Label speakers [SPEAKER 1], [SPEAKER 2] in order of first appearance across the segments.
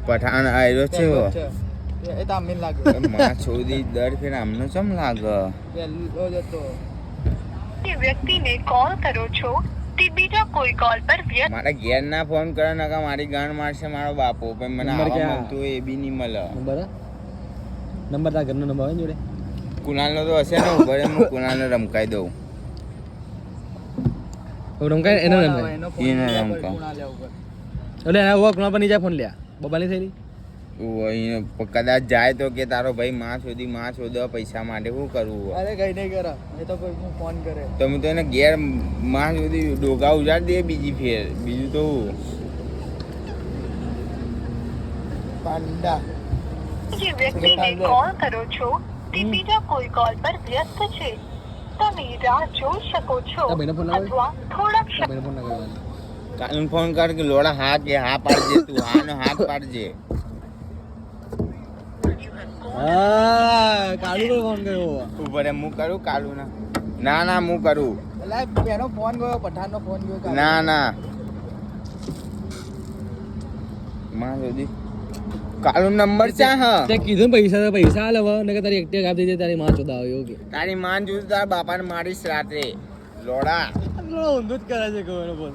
[SPEAKER 1] પઠાણ આયરો છે
[SPEAKER 2] એ તામિલ લાગે
[SPEAKER 1] માં છોડી દર ફેર આમનો ચમ લાગે
[SPEAKER 2] પેલો જતો
[SPEAKER 3] તે વ્યક્તિને કોલ કરો છો તે બીજા કોઈ કોલ પર વ્યસ્ત
[SPEAKER 1] મારા ઘેર ના ફોન કરે નકા મારી ગાણ મારશે મારો બાપો પણ મને
[SPEAKER 2] નંબર
[SPEAKER 1] આવા
[SPEAKER 2] ક્યાં?
[SPEAKER 1] મળતું એ બી નહીં મળે
[SPEAKER 2] નંબર તારા ઘરનો નંબર આવે ને જોડે
[SPEAKER 1] કુનાલનો તો હશે ને ઉભરે હું કુનાલને રમકાઈ દઉં
[SPEAKER 2] રમકાય એનો
[SPEAKER 1] એને રમકા
[SPEAKER 2] એટલે એના ઉભા કુણા પર નહીં જાય ફોન લ્યા બબાની થયેલી
[SPEAKER 1] કદાચ જાય તો કે તારો ભાઈ માં શોધો પૈસા માટે શું કરવું
[SPEAKER 2] અરે કઈ નહીં કરે એ તો કોઈ ફોન કરે
[SPEAKER 1] તો હું તો એને ઘેર માં સુધી ડોગા ઉજાડી દે બીજી ફેર બીજું તો
[SPEAKER 2] પાંડા
[SPEAKER 3] જે વ્યક્તિને કોલ કરો છો તે બીજા કોઈ કોલ પર વ્યસ્ત છે તમે રાહ જોઈ શકો છો
[SPEAKER 2] તારા ભાઈને ફોન લાવો.
[SPEAKER 3] અથવા થોડાક
[SPEAKER 2] ભાઈને ફોન ના કરવાનો
[SPEAKER 1] કાલુ ફોન કર કે લોડા હા કે હા પાડજે તું હા નો હાથ પાડજે
[SPEAKER 2] હા કાલુ પર ફોન કર્યો
[SPEAKER 1] ઉભરે હું કરું કાલુ ના હું કરું
[SPEAKER 2] એટલે એનો ફોન ગયો પઠાણનો ફોન ગયો
[SPEAKER 1] ના માં સુધી કાલુ નંબર ચા હા
[SPEAKER 2] તે કીધું પૈસા આલે હવે નકર તારી એક્ટિવ આપી દે તારી માં ચોદા આવ્યો કે
[SPEAKER 1] તારી માન જોયું તારા બાપાને મારીશ રાત્રે લોડા
[SPEAKER 2] ઊંધું જ કરે છે કોનો બોલ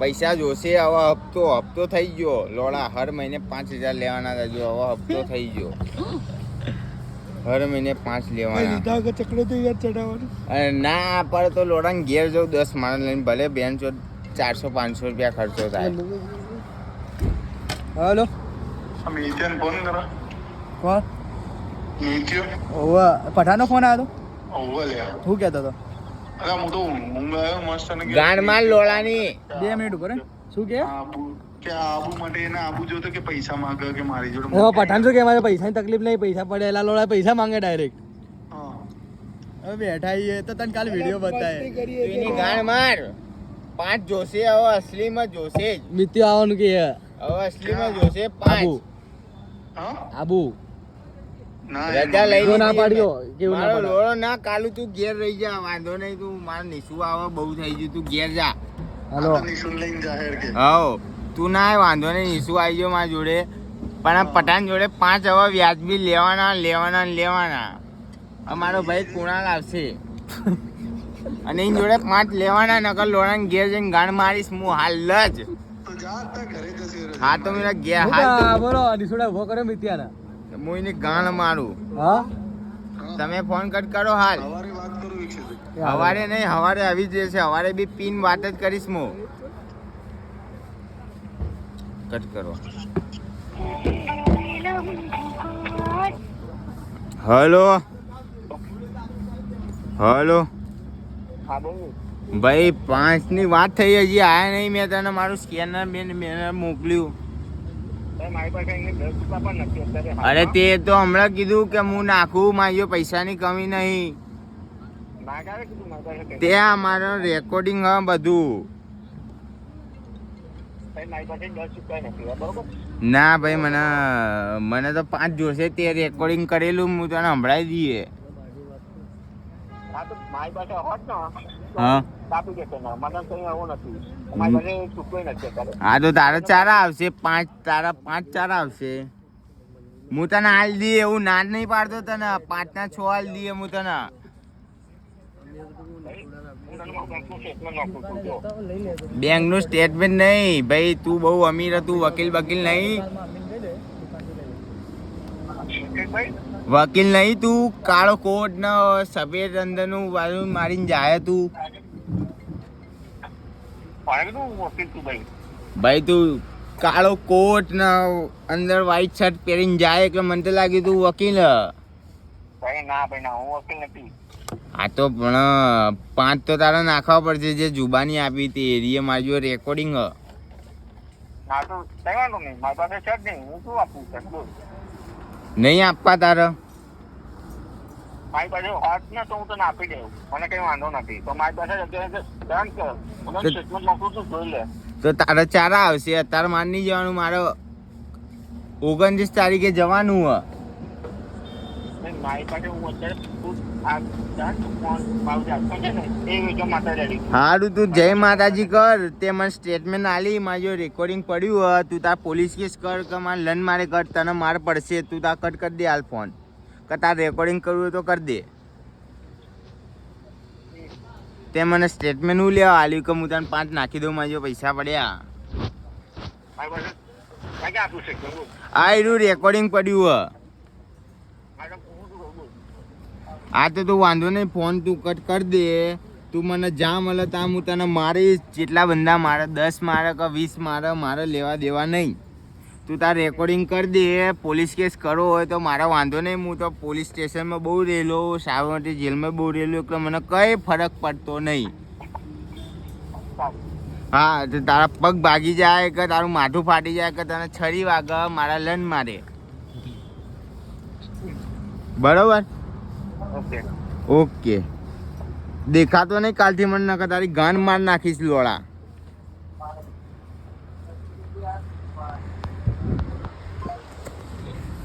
[SPEAKER 1] પૈસા જોશે હવે હપ્તો થઈ ગયો લોડા હર મહિને 5,000 લેવાના હતા જો હવે હપ્તો થઈ ગયો હર મહિને 5 લેવાના
[SPEAKER 2] ચકડો તો યાદ ચડાવવાનો
[SPEAKER 1] અને ના પડે તો લોડાને ઘેર જાઉં 10 માણસ લઈને ભલે બેન ચો 400-500 રૂપિયા ખર્ચો થાય
[SPEAKER 2] હેલો
[SPEAKER 4] મીત્યાને ફોન કરો
[SPEAKER 2] કોણ
[SPEAKER 4] મીત્યો
[SPEAKER 2] ઓવા પઠાણનો ફોન આવ્યો
[SPEAKER 4] ઓવા લ્યા
[SPEAKER 2] તો શું કહેતો હતો
[SPEAKER 4] અરે હું તો ઊંઘ આવ્યો મસ્ત અને
[SPEAKER 1] ગાંડમાં લોડાની
[SPEAKER 2] 2 મિનિટ ઉપર શું કે
[SPEAKER 4] આબુ કે આબુ માટે એને આબુ જોતો કે પૈસા માંગે કે મારી જોડે
[SPEAKER 2] હવે પઠાણ શું કે મારે પૈસાની તકલીફ નહીં પૈસા પડેલા લોડા પૈસા માંગે ડાયરેક્ટ
[SPEAKER 4] હા
[SPEAKER 2] હવે બેઠા છીએ તો તને કાલે વિડીયો બતાવે
[SPEAKER 1] એની ગાંડ માર 5 જોશે હવે અસલીમાં જોશે જ
[SPEAKER 2] મિત્યો આવવાનું કે
[SPEAKER 1] હવે અસલીમાં જોશે 5
[SPEAKER 4] હા
[SPEAKER 2] આબુ
[SPEAKER 4] ના
[SPEAKER 1] રજા લઈ
[SPEAKER 2] જો ના
[SPEAKER 1] લીધી
[SPEAKER 2] પાડ્યો
[SPEAKER 1] મેં.
[SPEAKER 2] કેવું ના
[SPEAKER 1] મારો
[SPEAKER 2] પાડ્યો
[SPEAKER 1] લોડો ના કાલુ તું ઘેર રહી જા વાંધો નહીં તું મારે નીસું આવે બહુ થઈ ગયું તું ઘેર જા
[SPEAKER 2] હાલો
[SPEAKER 4] નિશુન લઈને જાહેર કે
[SPEAKER 1] હવ તું ના આય વાંધો નહીં નીસું આવી ગયો મારા જોડે પણ આ પઠાણ જોડે 5 હવે વ્યાજબી લેવાના અમારો ભાઈ કુણાલ આવશે અને એની જોડે 5 લેવાના નકર લોડાને ઘેર જઈને ગાણ મારીશ હું હાલ જ
[SPEAKER 4] તો જા અત્યારે ઘરે જશે
[SPEAKER 1] હા તો મેરા ઘેર હાલ
[SPEAKER 2] બોલો નિશુડા ઉભો કર્યો મિત્યાના
[SPEAKER 1] હું એની ગાણ મારું
[SPEAKER 2] હા
[SPEAKER 1] તમે ફોન કટ કરો હાલ
[SPEAKER 4] સવારે વાત કરું વિશે
[SPEAKER 1] હવારે નહીં હવારે આવી જ જશે હવારે બી પીન વાત જ કરીશ હું કટ કરો હલો ભાઈ 5 ની વાત થઈ હજી આયા નહીં મેં તને મારું સ્કેનર મેં મોકલ્યું અરે તે તો હમણાં કીધું કે હું નાખું મારી પૈસાની કમી નહીં ત્યાં મારો રેકોર્ડિંગ હા બધું ના ભાઈ મને તો 5 જોશે તે રેકોર્ડિંગ કરેલું હું તને સંભળાવી દઈએ હા હા તો તારા ચારા આવશે 5 તારા 5 ચારા આવશે હું તને હાલ દઈએ એવું ના જ નહીં પાડતો તને 5 ના 6 હાલ દઈએ હું તને બેંક નું સ્ટેટમેન્ટ નહીં ભાઈ તું બહુ અમીર હતું વકીલ નહીં તું કાળો કોટ ને સફેદ અંદર નું વાળું મારીને જાય તું ભાઈ તું કાળો કોટ ને અંદર વ્હાઈટ શર્ટ પહેરીને જાય એટલે મને તો લાગ્યું તું વકીલ હા તો પણ 5 તો તારે નાખવા પડશે જે જુબાની આપી હતી એરિયે મારી જો રેકોર્ડિંગ નહીં આપવા તારે
[SPEAKER 5] મારી પાસે હોત ને તો હું તને આપી દઉં મને કઈ વાંધો નથી તો મારી પાસે અત્યારે ડન કર મને સ્ટેટમેન્ટ મોકલું છું જોઈ લે
[SPEAKER 1] તો તારે ચારા આવશે અત્યારે માર નહીં જવાનું મારે 29 તારીખે જવાનું
[SPEAKER 5] મારી પાસે હું અત્યારે આ ફોન મારું જે iPhone છે ને એ વેચવા માટે રેડી.
[SPEAKER 1] હારું તું જય માતાજી કર. તે મને સ્ટેટમેન્ટ આલી, મારે જો રેકોર્ડિંગ પડ્યું હોય તું તાર પોલીસ કેસ કર કે મારે લન મારે કર, તને માર પડશે. તું તાર કટ કરી દે હાલ ફોન, કે તાર રેકોર્ડિંગ કરવું હોય તો કરી દે. તે મને સ્ટેટમેન્ટ હું લેવા આલ્યું કે હું તને 5 નાખી દઉં, મારે જો પૈસા પડ્યા.
[SPEAKER 5] મારી પાસે ક્યાં ક્યાં આપ્યું છે કે બોલ.
[SPEAKER 1] આ એનું રેકોર્ડિંગ પડ્યું હોય.
[SPEAKER 5] મારે હું શું કરું બોલ.
[SPEAKER 1] આ તો તું વાંધો નહીં, ફોન તું કટ કરી દે. તું મને જ્યાં મળે ત્યાં હું તને મારીશ. જેટલા બંદા મારે 10 મારે કે 20 મારે, મારે લેવા દેવા નહીં. તું તાર રેકોર્ડિંગ કરી દે. પોલીસ કેસ કરવો હોય તો મારો વાંધો નહીં. હું તો પોલીસ સ્ટેશનમાં બહુ રહેલો, સાબરમતી જેલમાં બહુ રહેલો, એટલે મને કંઈ ફરક પડતો નહીં. હા, તો તારા પગ ભાગી જાય કે તારું માથું ફાટી જાય કે તને છરી વાગે, મારા લન મારે. બરોબર?
[SPEAKER 5] ઓકે.
[SPEAKER 1] ઓકે. દેખાતો નહીં કાલથી મને, નકર તારી ગાન માર નાખીશ લોડા.